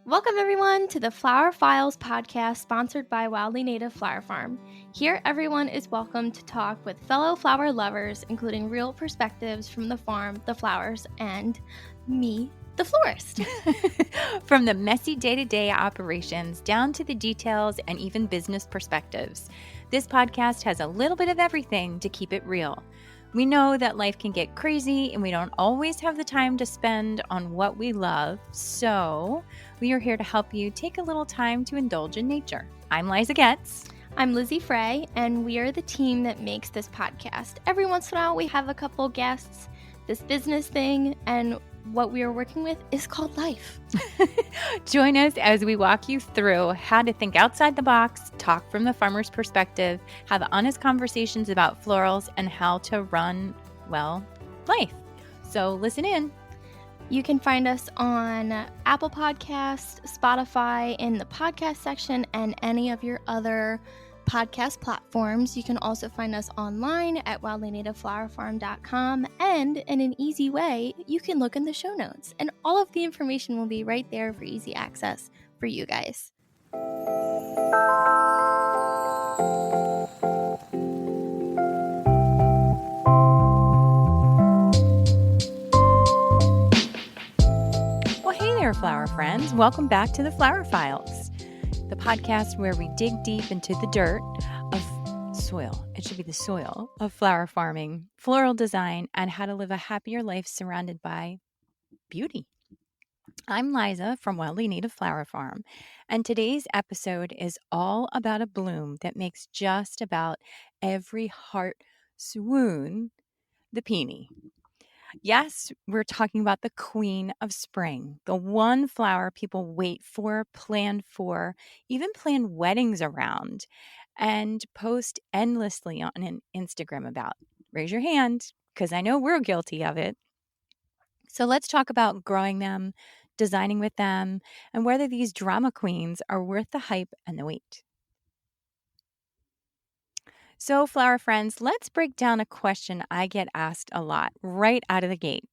Welcome, everyone, to the Flower Files podcast sponsored by Wildly Native Flower Farm. Here, everyone is welcome to talk with fellow flower lovers, including real perspectives from the farm, the flowers, and me, the florist. From the messy day-to-day operations down to the details and even business perspectives, this podcast has a little bit of everything to keep it real. We know that life can get crazy and we don't always have the time to spend on what we love, so we are here to help you take a little time to indulge in nature. I'm Liza Getz. I'm Lizzie Frey, and we are the team that makes this podcast. Every once in a while, we have a couple guests, this business thing, and what we are working with is called life. Join us as we walk you through how to think outside the box, talk from the farmer's perspective, have honest conversations about florals, and how to run, well, life. So listen in. You can find us on Apple Podcasts, Spotify, in the podcast section, and any of your other podcast platforms. You can also find us online at wildlynativeflowerfarm.com, and in an easy way, you can look in the show notes, and all of the information will be right there for easy access for you guys. Flower friends, welcome back to the Flower Files, the podcast where we dig deep into the dirt of soil. It should be the soil of flower farming, floral design, and how to live a happier life surrounded by beauty. I'm Liza from Wildly Native Flower Farm, and today's episode is all about a bloom that makes just about every heart swoon, the peony. Yes, we're talking about the queen of spring, the one flower people wait for, plan for, even plan weddings around, and post endlessly on an Instagram about. Raise your hand, because I know we're guilty of it. So let's talk about growing them, designing with them, and whether these drama queens are worth the hype and the wait. So, flower friends, let's break down a question I get asked a lot right out of the gate.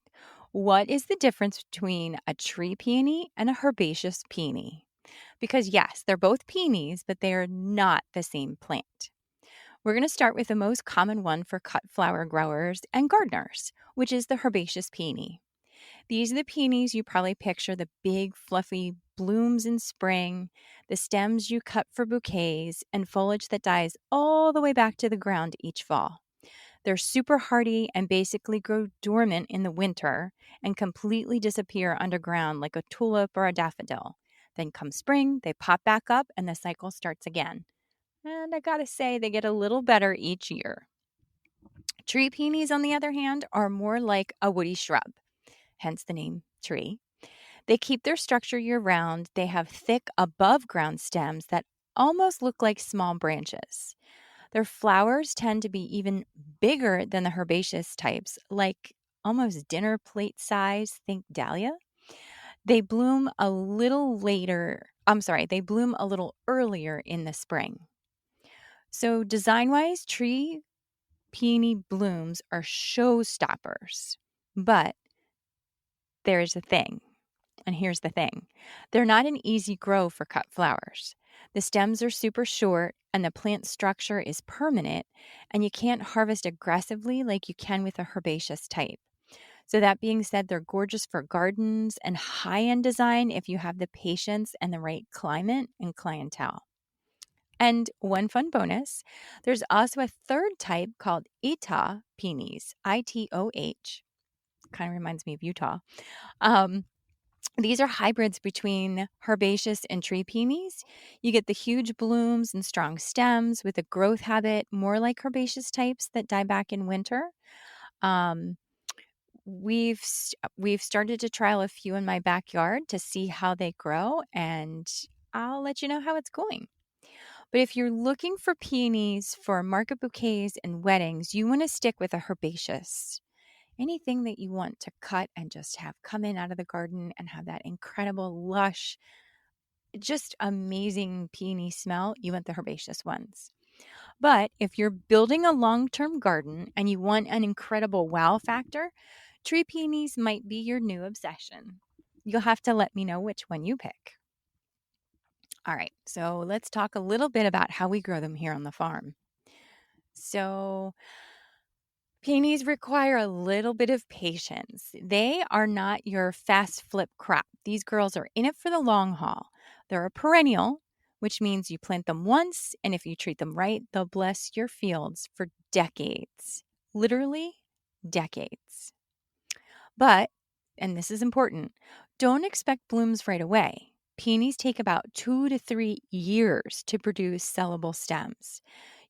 What is the difference between a tree peony and a herbaceous peony? Because yes, they're both peonies, but they are not the same plant. We're going to start with the most common one for cut flower growers and gardeners, which is the herbaceous peony. These are the peonies you probably picture, the big fluffy blooms in spring, the stems you cut for bouquets, and foliage that dies all the way back to the ground each fall. They're super hardy and basically grow dormant in the winter and completely disappear underground like a tulip or a daffodil. Then come spring, they pop back up and the cycle starts again. And I gotta say, they get a little better each year. Tree peonies, on the other hand, are more like a woody shrub, hence the name tree. They keep their structure year-round. They have thick above-ground stems that almost look like small branches. Their flowers tend to be even bigger than the herbaceous types, like almost dinner plate size, think dahlia. They bloom a little earlier in the spring. So design-wise, tree peony blooms are showstoppers. But there's a thing. And here's the thing. They're not an easy grow for cut flowers. The stems are super short and the plant structure is permanent, and you can't harvest aggressively like you can with a herbaceous type. So that being said, they're gorgeous for gardens and high-end design if you have the patience and the right climate and clientele. And one fun bonus, there's also a third type called Itoh peonies, Itoh. Kind of reminds me of Utah. These are hybrids between herbaceous and tree peonies. You get the huge blooms and strong stems with a growth habit more like herbaceous types that die back in winter. Um, we've started to trial a few in my backyard to see how they grow, and I'll let you know how it's going. But if you're looking for peonies for market bouquets and weddings, you want to stick with a herbaceous. Anything that you want to cut and just have come in out of the garden and have that incredible, lush, just amazing peony smell, you want the herbaceous ones. But if you're building a long-term garden and you want an incredible wow factor, tree peonies might be your new obsession. You'll have to let me know which one you pick. All right, so let's talk a little bit about how we grow them here on the farm. So, peonies require a little bit of patience. They are not your fast flip crop. These girls are in it for the long haul. They're a perennial, which means you plant them once, and if you treat them right, they'll bless your fields for decades. Literally, decades. But, and this is important, don't expect blooms right away. Peonies take about 2 to 3 years to produce sellable stems.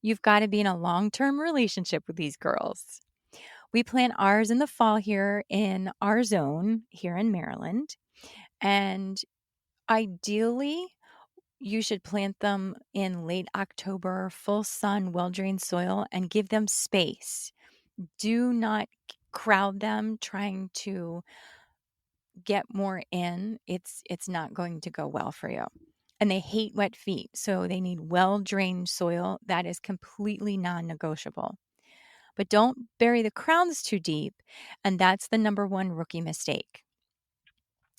You've got to be in a long term relationship with these girls. We plant ours in the fall here in our zone here in Maryland. And ideally, you should plant them in late October, full sun, well drained soil, and give them space. Do not crowd them trying to get more in. It's not going to go well for you. And they hate wet feet, so they need well drained soil. That is completely non negotiable. But don't bury the crowns too deep. And that's the number one rookie mistake.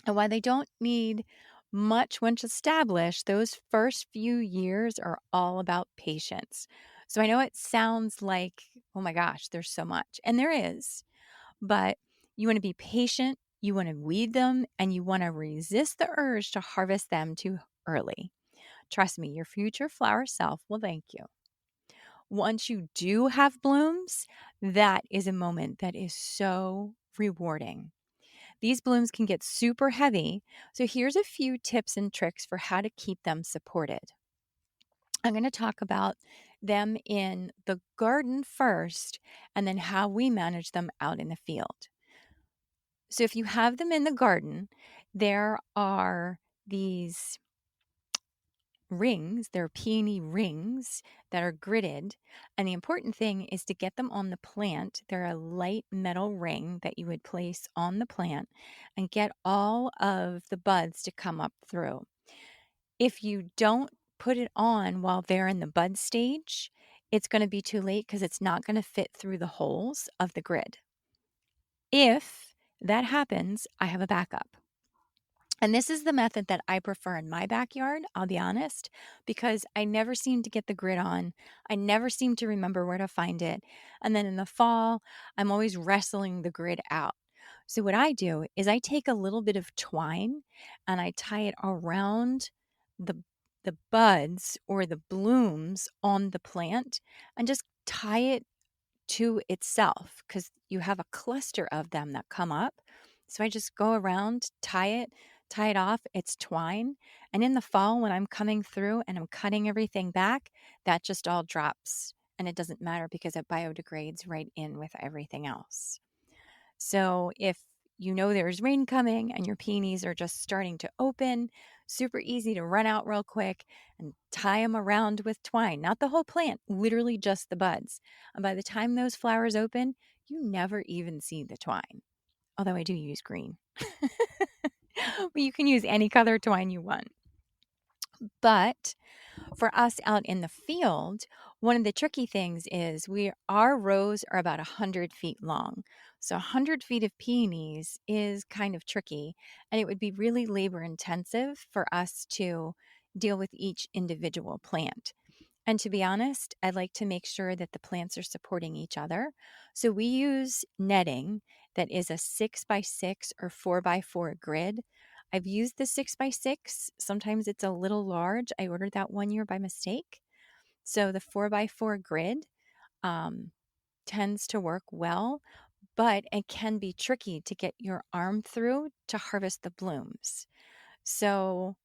And while they don't need much once established, those first few years are all about patience. So I know it sounds like, oh my gosh, there's so much. And there is, but you want to be patient, you want to weed them, and you want to resist the urge to harvest them too early. Trust me, your future flower self will thank you. Once you do have blooms, that is a moment that is so rewarding. These blooms can get super heavy, so here's a few tips and tricks for how to keep them supported. I'm going to talk about them in the garden first and then how we manage them out in the field. So if you have them in the garden, there are these rings, they're peony rings that are gridded. And the important thing is to get them on the plant. They're a light metal ring that you would place on the plant and get all of the buds to come up through. If you don't put it on while they're in the bud stage, it's going to be too late because it's not going to fit through the holes of the grid. If that happens, I have a backup. And this is the method that I prefer in my backyard, I'll be honest, because I never seem to get the grid on. I never seem to remember where to find it. And then in the fall, I'm always wrestling the grid out. So what I do is I take a little bit of twine and I tie it around the the buds or the blooms on the plant and just tie it to itself because you have a cluster of them that come up. So I just go around, tie it off. It's twine. And in the fall, when I'm coming through and I'm cutting everything back, that just all drops. And it doesn't matter because it biodegrades right in with everything else. So if you know there's rain coming and your peonies are just starting to open, super easy to run out real quick and tie them around with twine, not the whole plant, literally just the buds. And by the time those flowers open, you never even see the twine. Although I do use green. But you can use any color twine you want. But for us out in the field, one of the tricky things is our rows are about 100 feet long. So 100 feet of peonies is kind of tricky, and it would be really labor intensive for us to deal with each individual plant. And to be honest, I'd like to make sure that the plants are supporting each other. So we use netting that is a 6x6 or 4x4 grid. I've used the 6x6. Sometimes it's a little large. I ordered that one year by mistake. So the 4x4 grid tends to work well, but it can be tricky to get your arm through to harvest the blooms. So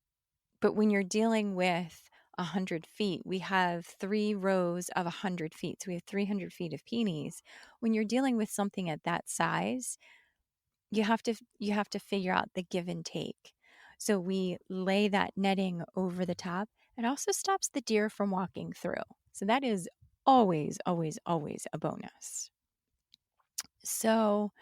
but when you're dealing with 100 feet, we have 3 rows of 100 feet. So we have 300 feet of peonies. When you're dealing with something at that size, you have to figure out the give and take. So we lay that netting over the top. It also stops the deer from walking through. So that is always, always, always a bonus. So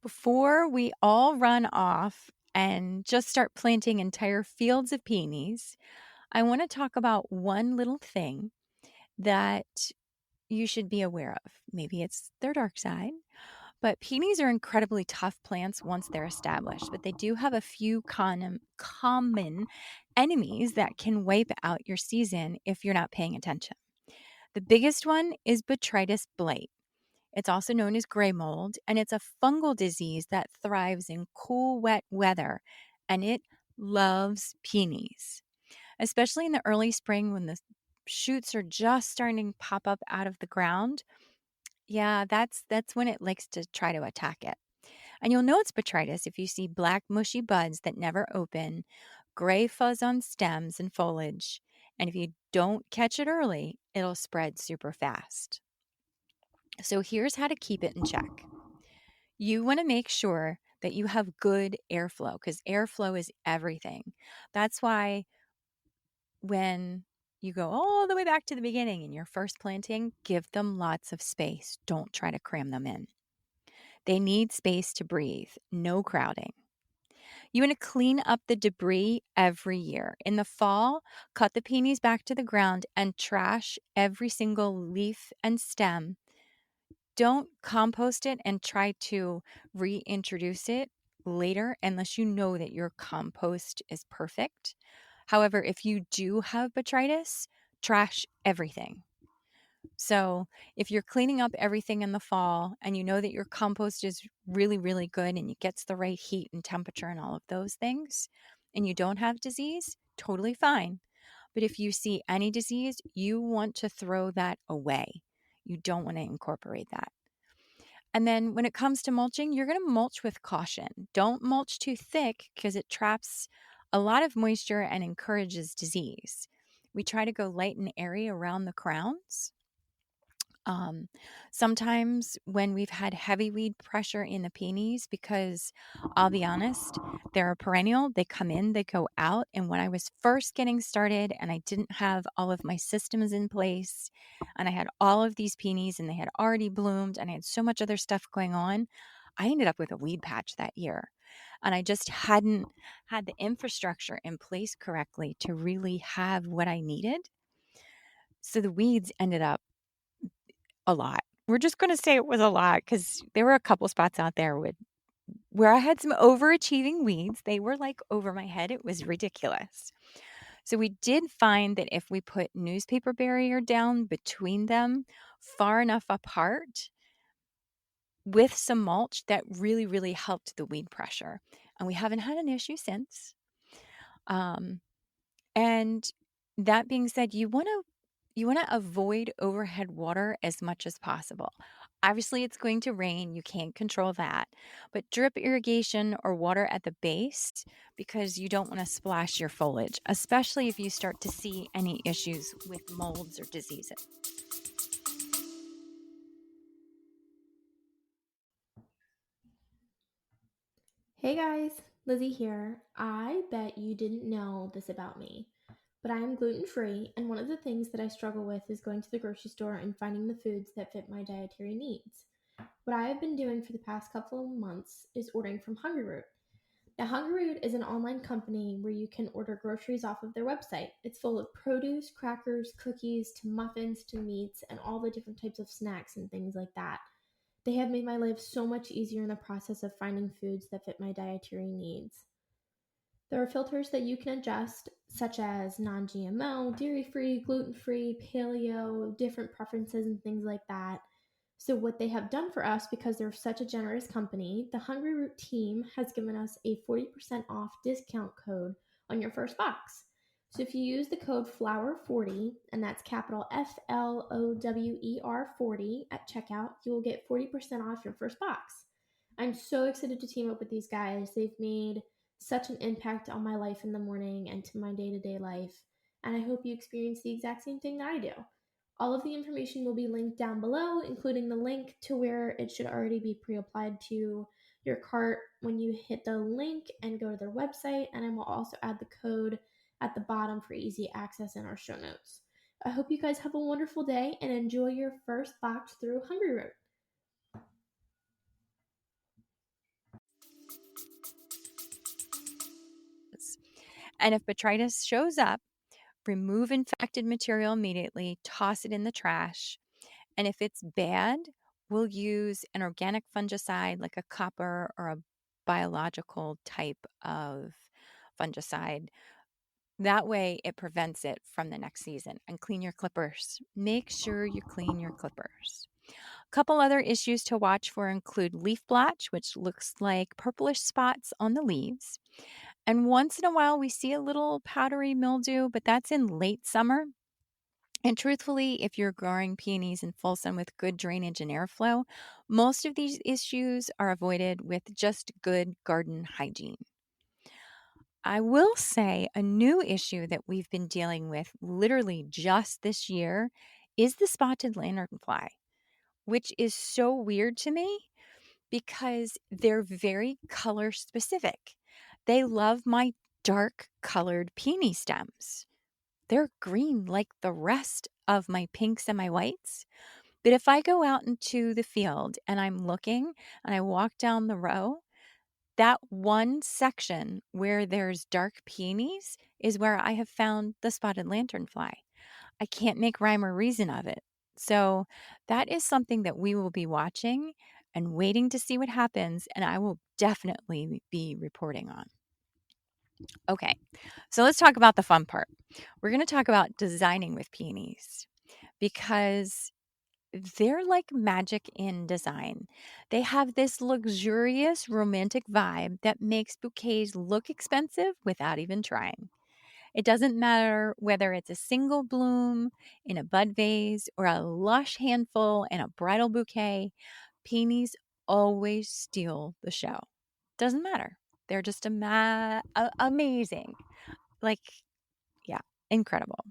before we all run off and just start planting entire fields of peonies, I want to talk about one little thing that you should be aware of. Maybe it's their dark side, But peonies are incredibly tough plants once they're established, but they do have a few common enemies that can wipe out your season if you're not paying attention. The biggest one is botrytis blight. It's also known as gray mold, and it's a fungal disease that thrives in cool, wet weather, and it loves peonies, especially in the early spring when the shoots are just starting to pop up out of the ground. Yeah, that's when it likes to try to attack it. And you'll know it's botrytis if you see black mushy buds that never open, gray fuzz on stems and foliage, and if you don't catch it early, it'll spread super fast. So here's how to keep it in check. You want to make sure that you have good airflow because airflow is everything. That's why when you go all the way back to the beginning in your first planting, give them lots of space. Don't try to cram them in. They need space to breathe, no crowding. You want to clean up the debris every year. In the fall, cut the peonies back to the ground and trash every single leaf and stem. Don't compost it and try to reintroduce it later unless you know that your compost is perfect. However, if you do have botrytis, trash everything. So, if you're cleaning up everything in the fall and you know that your compost is really, really good and it gets the right heat and temperature and all of those things, and you don't have disease, totally fine. But if you see any disease, you want to throw that away. You don't want to incorporate that. And then when it comes to mulching, you're going to mulch with caution. Don't mulch too thick because it traps a lot of moisture and encourages disease. We try to go light and airy around the crowns. Sometimes when we've had heavy weed pressure in the peonies, because I'll be honest, they're a perennial, they come in, they go out. And when I was first getting started and I didn't have all of my systems in place and I had all of these peonies and they had already bloomed and I had so much other stuff going on, I ended up with a weed patch that year. And I just hadn't had the infrastructure in place correctly to really have what I needed. So the weeds ended up a lot. We're just going to say it was a lot because there were a couple spots out there where I had some overachieving weeds. They were like over my head. It was ridiculous. So we did find that if we put newspaper barrier down between them far enough apart with some mulch, that really, really helped the weed pressure. And we haven't had an issue since. And that being said, you want to avoid overhead water as much as possible. Obviously, it's going to rain. You can't control that. But drip irrigation or water at the base because you don't want to splash your foliage, especially if you start to see any issues with molds or diseases. Hey guys, Lizzie here. I bet you didn't know this about me, but I am gluten free, and one of the things that I struggle with is going to the grocery store and finding the foods that fit my dietary needs. What I have been doing for the past couple of months is ordering from Hungry Root. Now, Hungry Root is an online company where you can order groceries off of their website. It's full of produce, crackers, cookies, to muffins, to meats, and all the different types of snacks and things like that. They have made my life so much easier in the process of finding foods that fit my dietary needs. There are filters that you can adjust, such as non GMO, dairy free, gluten free, paleo, different preferences, and things like that. So, what they have done for us, because they're such a generous company, the Hungry Root team has given us a 40% off discount code on your first box. So, if you use the code FLOWER40, and that's capital FLOWER 40 at checkout, you will get 40% off your first box. I'm so excited to team up with these guys. They've made such an impact on my life in the morning and to my day to day life. And I hope you experience the exact same thing that I do. All of the information will be linked down below, including the link to where it should already be pre applied to your cart when you hit the link and go to their website. And I will also add the code at the bottom for easy access in our show notes. I hope you guys have a wonderful day and enjoy your first box through Hungry Root. And if botrytis shows up, remove infected material immediately, toss it in the trash. And if it's bad we'll use an organic fungicide like a copper or a biological type of fungicide. That way it prevents it from the next season. And clean your clippers. Make sure you clean your clippers. A couple other issues to watch for include leaf blotch, which looks like purplish spots on the leaves. And once in a while, we see a little powdery mildew, but that's in late summer. And truthfully, if you're growing peonies in full sun with good drainage and airflow, most of these issues are avoided with just good garden hygiene. I will say a new issue that we've been dealing with literally just this year is the spotted lanternfly, which is so weird to me because they're very color specific. They love my dark colored peony stems. They're green like the rest of my pinks and my whites. But if I go out into the field and I'm looking and I walk down the row, that one section where there's dark peonies is where I have found the spotted lanternfly. I can't make rhyme or reason of it. So that is something that we will be watching and waiting to see what happens, and I will definitely be reporting on. Okay, so let's talk about the fun part. We're going to talk about designing with peonies because they're like magic in design. They have this luxurious romantic vibe that makes bouquets look expensive without even trying. It doesn't matter whether it's a single bloom in a bud vase or a lush handful in a bridal bouquet, peonies always steal the show. Doesn't matter. They're just amazing. Like, yeah, incredible.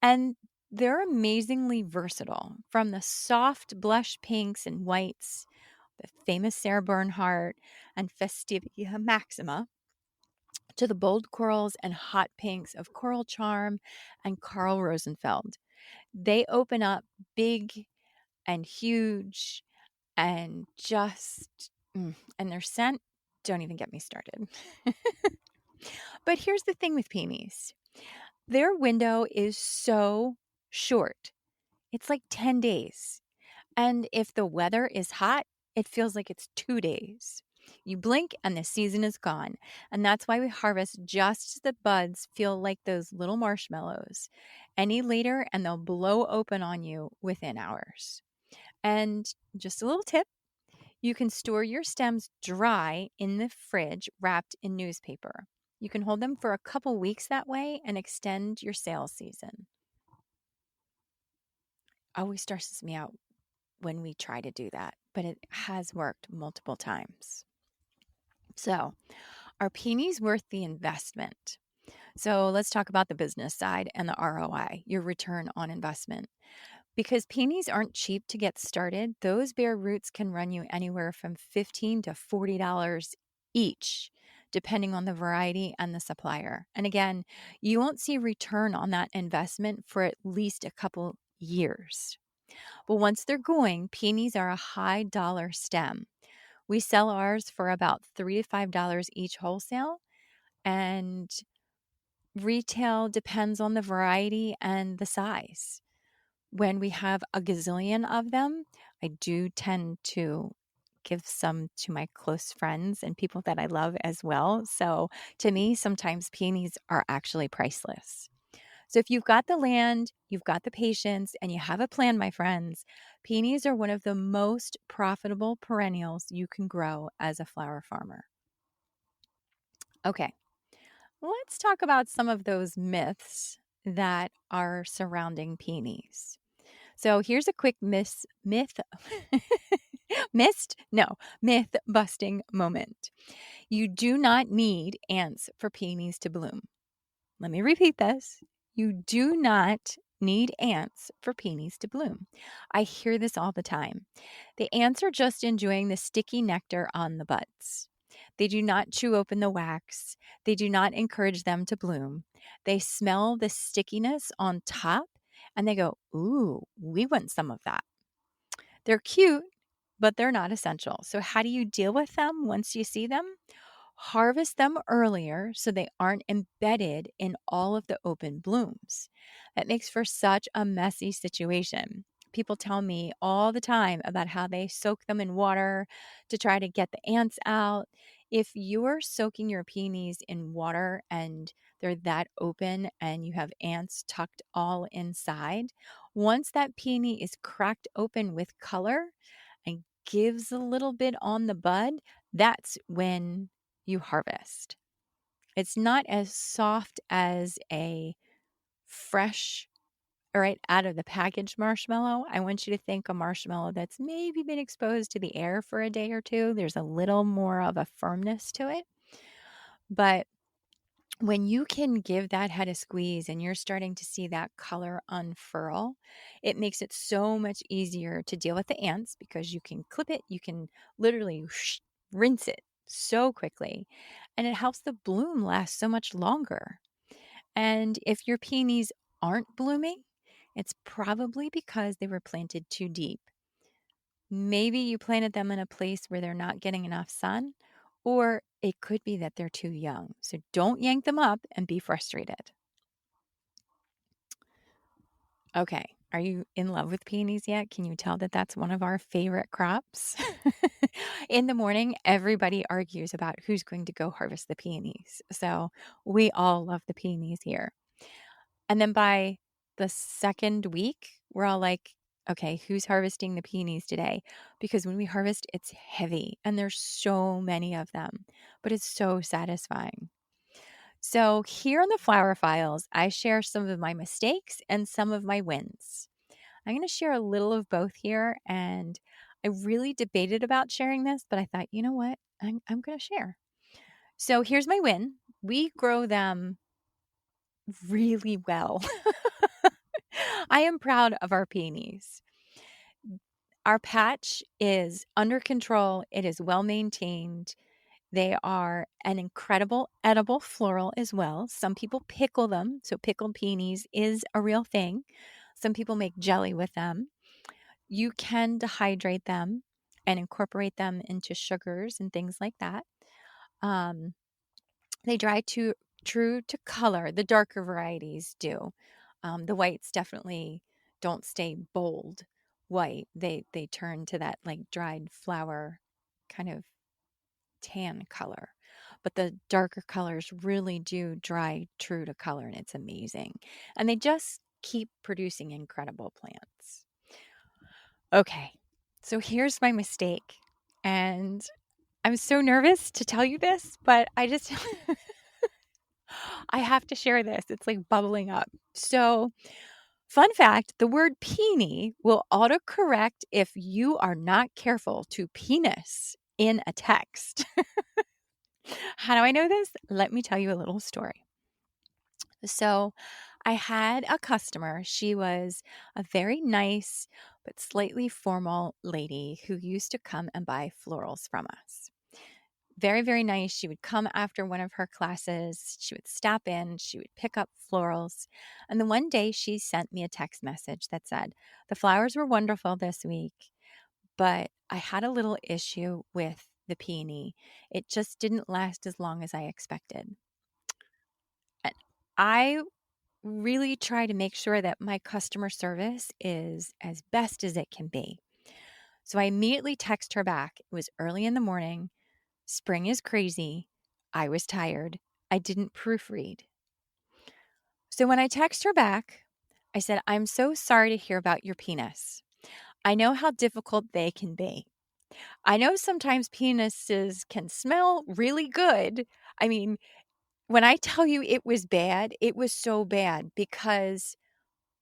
And they're amazingly versatile from the soft blush pinks and whites, the famous Sarah Bernhardt and Festivia Maxima, to the bold corals and hot pinks of Coral Charm and Carl Rosenfeld. They open up big and huge and just, and their scent, don't even get me started. But here's the thing with peonies. Their window is so short. It's like 10 days. And if the weather is hot, it feels like it's 2 days. You blink and the season is gone. And that's why we harvest just as the buds feel like those little marshmallows. Any later, and they'll blow open on you within hours. And just a little tip, you can store your stems dry in the fridge wrapped in newspaper. You can hold them for a couple weeks that way and extend your sales season. Always stresses me out when we try to do that, but it has worked multiple times. So, are peonies worth the investment? So, let's talk about the business side and the ROI, your return on investment. Because peonies aren't cheap to get started, those bare roots can run you anywhere from $15 to $40 each, depending on the variety and the supplier. And again, you won't see return on that investment for at least a couple years. But once they're going, peonies are a high dollar stem. We sell ours for about $3 to $5 each wholesale, and retail depends on the variety and the size. When we have a gazillion of them, I do tend to give some to my close friends and people that I love as well. So to me, sometimes peonies are actually priceless. So if you've got the land, you've got the patience, and you have a plan, my friends, peonies are one of the most profitable perennials you can grow as a flower farmer. Okay, let's talk about some of those myths that are surrounding peonies. So here's a quick myth myth busting moment. You do not need ants for peonies to bloom. Let me repeat this. You do not need ants for peonies to bloom. I hear this all the time. The ants are just enjoying the sticky nectar on the buds. They do not chew open the wax. They do not encourage them to bloom. They smell the stickiness on top and they go, "Ooh, we want some of that." They're cute, but they're not essential. So, how do you deal with them once you see them? Harvest them earlier so they aren't embedded in all of the open blooms. That makes for such a messy situation. People tell me all the time about how they soak them in water to try to get the ants out. If you're soaking your peonies in water and they're that open and you have ants tucked all inside, once that peony is cracked open with color and gives a little bit on the bud, that's when you harvest. It's not as soft as a fresh, right out of the package marshmallow. I want you to think a marshmallow that's maybe been exposed to the air for a day or two. There's a little more of a firmness to it. But when you can give that head a squeeze and you're starting to see that color unfurl, it makes it so much easier to deal with the ants because you can clip it, you can literally rinse it so quickly, and it helps the bloom last so much longer. And if your peonies aren't blooming, it's probably because they were planted too deep. Maybe you planted them in a place where they're not getting enough sun, or it could be that they're too young. So don't yank them up and be frustrated. Okay, are you in love with peonies yet? Can you tell that that's one of our favorite crops? In the morning, everybody argues about who's going to go harvest the peonies. So we all love the peonies here. And then by the second week, we're all like, okay, who's harvesting the peonies today? Because when we harvest, it's heavy and there's so many of them, but it's so satisfying. So, here on the Flower Files, I share some of my mistakes and some of my wins. I'm going to share a little of both here. And I really debated about sharing this, but I thought, you know what? I'm going to share. So, here's my win. We grow them really well. I am proud of our peonies. Our patch is under control, it is well maintained. They are an incredible edible floral as well. Some people pickle them, so pickled peonies is a real thing. Some people make jelly with them. You can dehydrate them and incorporate them into sugars and things like that. Um, they dry true to color. The darker varieties do. The whites definitely don't stay bold white. They turn to that like dried flower kind of tan color. But the darker colors really do dry true to color, and it's amazing. And they just keep producing incredible plants. Okay, so here's my mistake. And I'm so nervous to tell you this, but I just I have to share this. It's like bubbling up. So, fun fact, the word peony will autocorrect if you are not careful to penis in a text. How do I know this? Let me tell you a little story. So, I had a customer. She was a very nice but slightly formal lady who used to come and buy florals from us. Very, very nice. She would come after one of her classes. She would stop in. She would pick up florals. And then one day she sent me a text message that said, "The flowers were wonderful this week, but I had a little issue with the peony. It just didn't last as long as I expected." And I really try to make sure that my customer service is as best as it can be. So I immediately text her back. It was early in the morning. Spring is crazy. I was tired. I didn't proofread. So when I text her back, I said, "I'm so sorry to hear about your penis. I know how difficult they can be. I know sometimes penises can smell really good. I mean, when I tell you it was bad, it was so bad because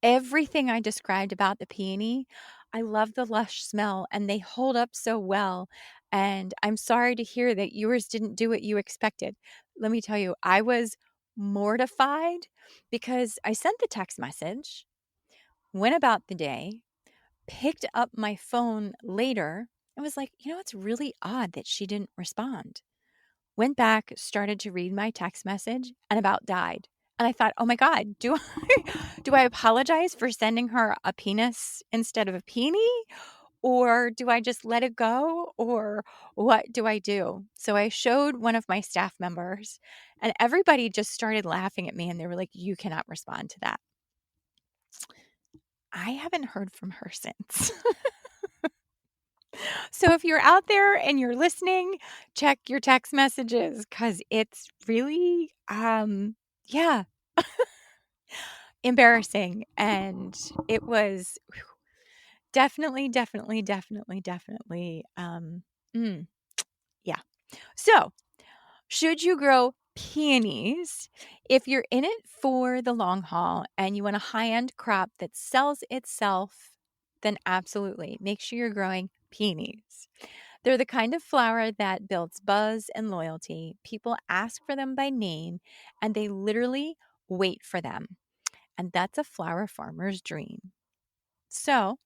everything I described about the peony, I love the lush smell and they hold up so well. And I'm sorry to hear that yours didn't do what you expected." Let me tell you, I was mortified because I sent the text message, went about the day, picked up my phone later, and was like, it's really odd that she didn't respond. Went back, started to read my text message, and about died. And I thought, "Oh my God, do I apologize for sending her a penis instead of a peony? Or do I just let it go? Or what do I do?" So I showed one of my staff members, and everybody just started laughing at me, and they were like, "You cannot respond to that." I haven't heard from her since. So if you're out there and you're listening, check your text messages because it's really, yeah, embarrassing. And it was definitely, definitely, definitely, definitely, mm, yeah. So, should you grow peonies? If you're in it for the long haul and you want a high-end crop that sells itself, then absolutely make sure you're growing peonies. They're the kind of flower that builds buzz and loyalty. People ask for them by name and they literally wait for them. And that's a flower farmer's dream. So,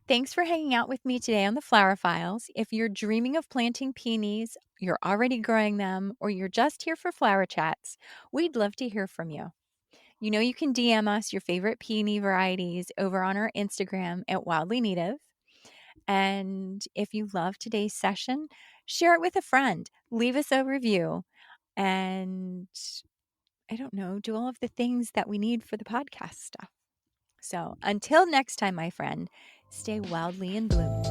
thanks for hanging out with me today on the Flower Files. If you're dreaming of planting peonies, you're already growing them, or you're just here for flower chats, we'd love to hear from you. You know, you can DM us your favorite peony varieties over on our Instagram at Wildly Native. And if you love today's session, share it with a friend, leave us a review, and I don't know, do all of the things that we need for the podcast stuff. So until next time, my friend, stay wildly in bloom.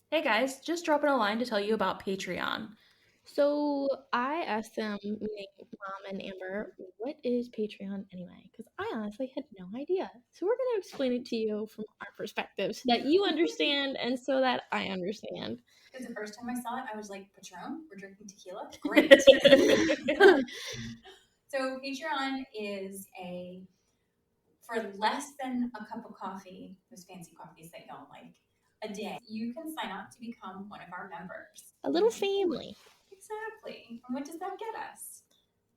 Hey guys, just dropping a line to tell you about Patreon. So I asked them, meaning Mom and Amber, what is Patreon anyway? Because I honestly had no idea. So we're going to explain it to you from our perspective so that you understand and so that I understand. Because the first time I saw it, I was like, Patron, we're drinking tequila? Great. So Patreon is for less than a cup of coffee, those fancy coffees that y'all like, a day, you can sign up to become one of our members. A little family. Exactly. And what does that get us?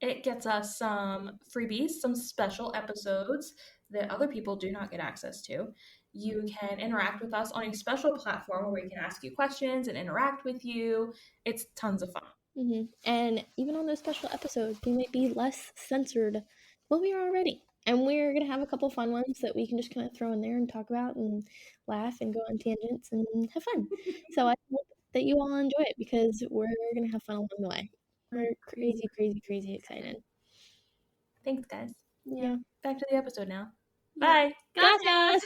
It gets us some freebies, some special episodes that other people do not get access to. You can interact with us on a special platform where we can ask you questions and interact with you. It's tons of fun. Mm-hmm. And even on those special episodes, we might be less censored than we are already. And we're going to have a couple fun ones that we can just kind of throw in there and talk about and laugh and go on tangents and have fun. So I hope that you all enjoy it because we're going to have fun along the way. We're crazy, crazy, crazy excited. Thanks, guys. Yeah. Back to the episode now. Bye. Gotcha!